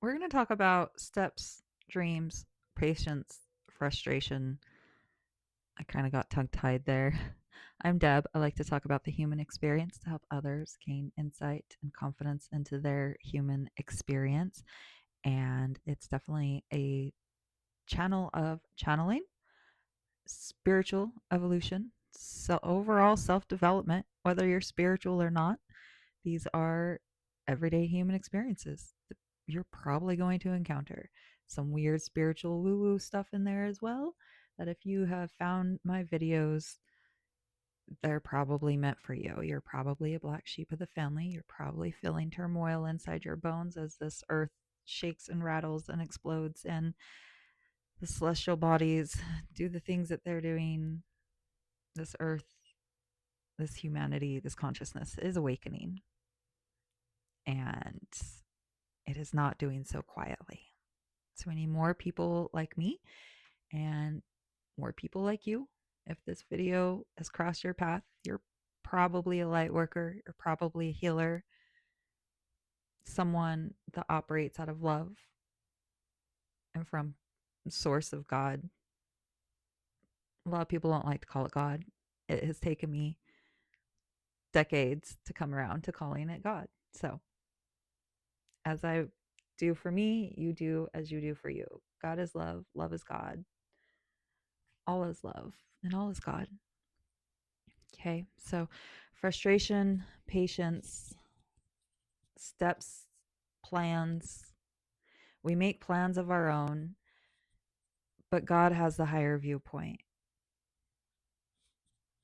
We're going to talk about steps, dreams, patience, frustration. I kind of got tongue tied there. I'm Deb. I like to talk about the human experience to help others gain insight and confidence into their human experience. And it's definitely a channel of channeling, spiritual evolution, so overall self development, whether you're spiritual or not. These are everyday human experiences that you're probably going to encounter. Some weird spiritual woo woo stuff in there as well. That if you have found my videos, they're probably meant for you. You're probably a black sheep of the family. You're probably feeling turmoil inside your bones as this earth shakes and rattles and explodes, and the celestial bodies do the things that they're doing. This earth, this humanity, this consciousness is awakening. And it is not doing so quietly. So we need more people like me and more people like you. If this video has crossed your path, you're probably a light worker, you're probably a healer, someone that operates out of love and from source of God. A lot of people don't like to call it God. It has taken me decades to come around to calling it God. So, as I do for me, you do as you do for you. God is love, love is God, all is love, and all is God. Okay, so frustration, patience, steps, plans. We make plans of our own, but God has the higher viewpoint.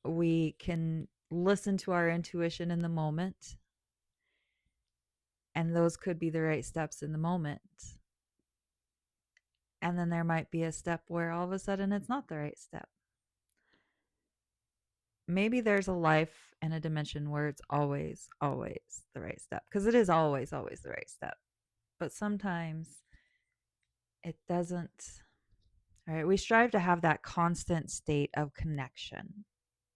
We can listen to our intuition in the moment, and those could be the right steps in the moment. And then there might be a step where all of a sudden it's not the right step. Maybe there's a life and a dimension where it's always, always the right step, because it is always, always the right step. But sometimes it doesn't. All right, we strive to have that constant state of connection.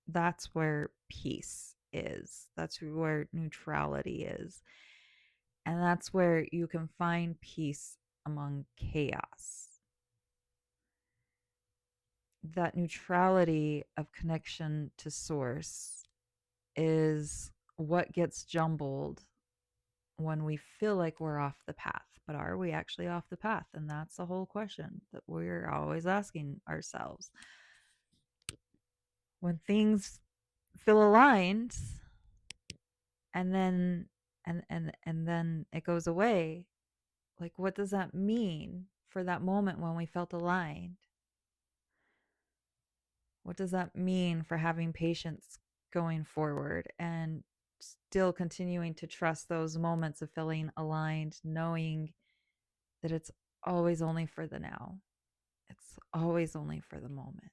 That's where peace is. That's where neutrality is. And that's where you can find peace among chaos. That neutrality of connection to source is what gets jumbled when we feel like we're off the path. But are we actually off the path? And that's the whole question that we're always asking ourselves. When things feel aligned and then it goes away, like what does that mean for that moment when we felt aligned? What does that mean for having patience going forward and still continuing to trust those moments of feeling aligned, knowing that it's always only for the now? It's always only for the moment,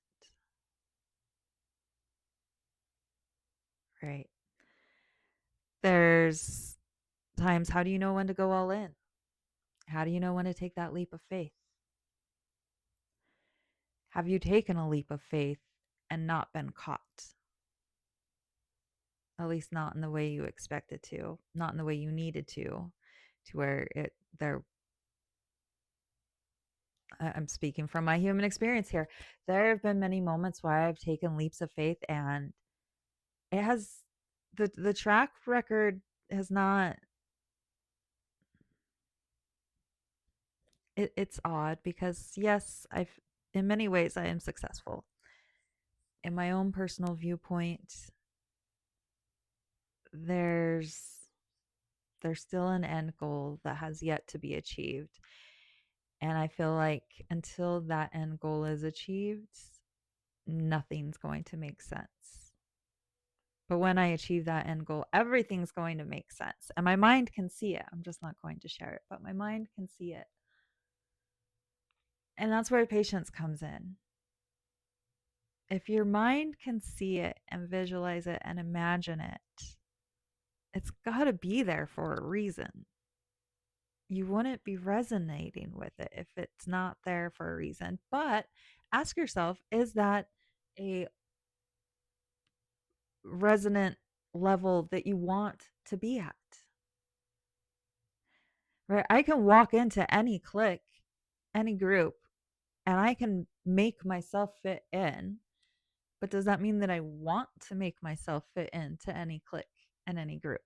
right? There's times, how do you know when to go all in? How do you know when to take that leap of faith? Have you taken a leap of faith and not been caught? At least not in the way you expected to, not in the way you needed to where it there I'm speaking from my human experience here. There have been many moments where I've taken leaps of faith and it has the track record has not it's odd because yes, I've in many ways I am successful. In my own personal viewpoint, there's there's still an end goal that has yet to be achieved. And I feel like until that end goal is achieved, nothing's going to make sense. But when I achieve that end goal, everything's going to make sense. And my mind can see it. I'm just not going to share it, but my mind can see it. And that's where patience comes in. If your mind can see it and visualize it and imagine it, it's got to be there for a reason. You wouldn't be resonating with it if it's not there for a reason. But ask yourself, is that a resonant level that you want to be at? right? I can walk into any clique, any group, and I can make myself fit in. But does that mean that I want to make myself fit into any clique and any group?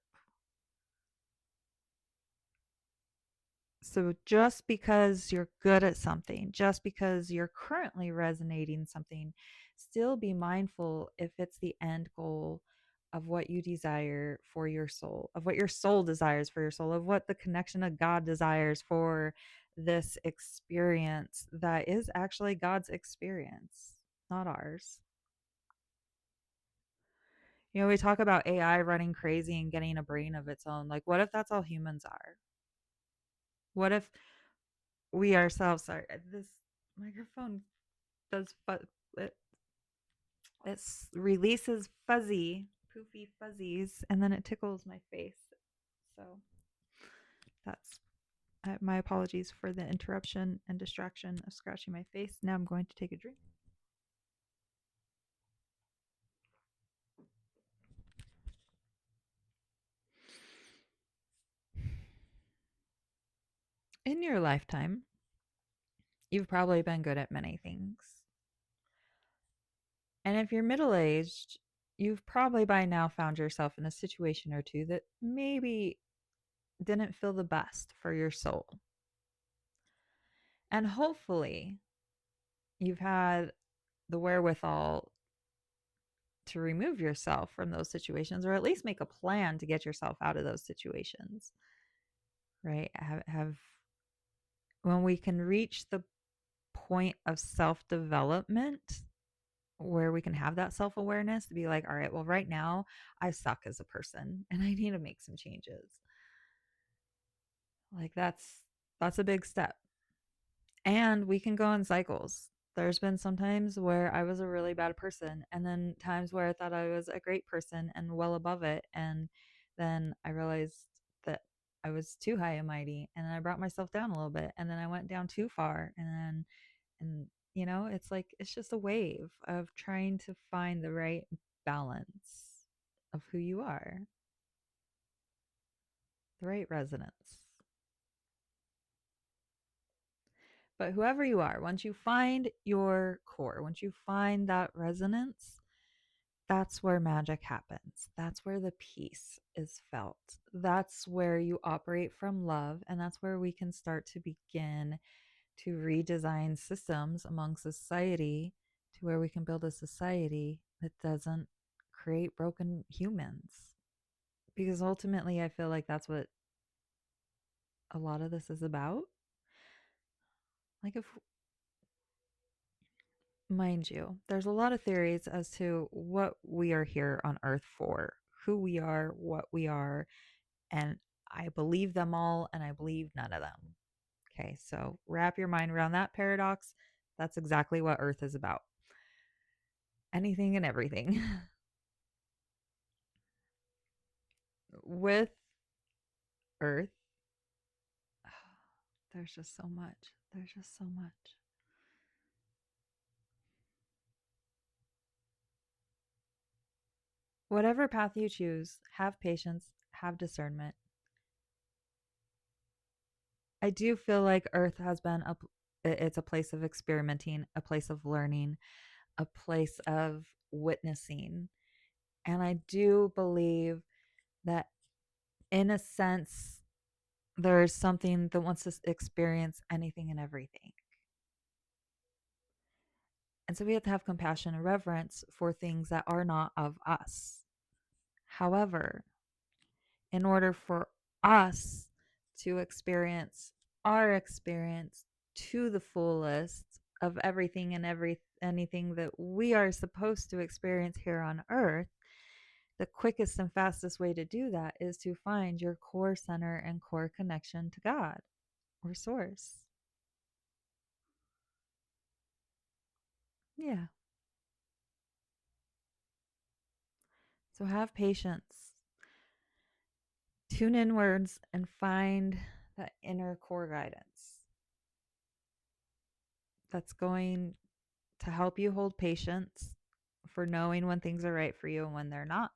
So just because you're good at something, just because you're currently resonating something, still be mindful if it's the end goal of what you desire for your soul, of what your soul desires for your soul, of what the connection of God desires for this experience that is actually God's experience, not ours. You know, we talk about AI running crazy and getting a brain of its own. Like, what if that's all humans are? What if we ourselves, sorry, this microphone does it, it releases poofy fuzzies, and then it tickles my face. So that's my apologies for the interruption and distraction of scratching my face. Now I'm going to take a drink. In your lifetime, you've probably been good at many things. And if you're middle aged, you've probably by now found yourself in a situation or two that maybe didn't feel the best for your soul. And hopefully, you've had the wherewithal to remove yourself from those situations, or at least make a plan to get yourself out of those situations, right? Have when we can reach the point of self development where we can have that self awareness to be like, all right, well, right now I suck as a person and I need to make some changes. Like that's a big step. And we can go in cycles. There's been some times where I was a really bad person, and then times where I thought I was a great person and well above it. And then I realized that I was too high and mighty, and then I brought myself down a little bit, and then I went down too far. And you know, it's like it's just a wave of trying to find the right balance of who you are, the right resonance. But whoever you are, once you find your core, once you find that resonance, that's where magic happens. That's where the peace is felt. That's where you operate from love. And that's where we can start to begin to redesign systems among society to where we can build a society that doesn't create broken humans. Because ultimately, I feel like that's what a lot of this is about. Like, if mind you, there's a lot of theories as to what we are here on earth for, who we are, what we are, and I believe them all and I believe none of them. Okay, so wrap your mind around that paradox. That's exactly what earth is about. Anything and everything. With earth, there's just so much. There's just so much. Whatever path you choose, have patience, have discernment. I do feel like Earth has been it's a place of experimenting, a place of learning, a place of witnessing. And I do believe that in a sense there's something that wants to experience anything and everything. And so we have to have compassion and reverence for things that are not of us. However, in order for us to experience our experience to the fullest of everything and anything that we are supposed to experience here on earth, the quickest and fastest way to do that is to find your core center and core connection to God or source. Yeah. So have patience. Tune inwards and find that inner core guidance that's going to help you hold patience for knowing when things are right for you and when they're not.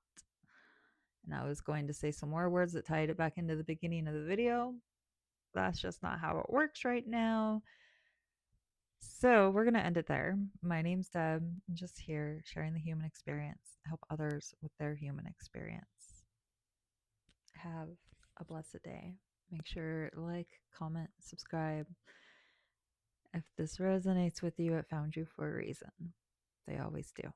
And I was going to say some more words that tied it back into the beginning of the video. That's just not how it works right now. So we're going to end it there. My name's Deb. I'm just here sharing the human experience, help others with their human experience. Have a blessed day. Make sure like, comment, subscribe. If this resonates with you, it found you for a reason. They always do.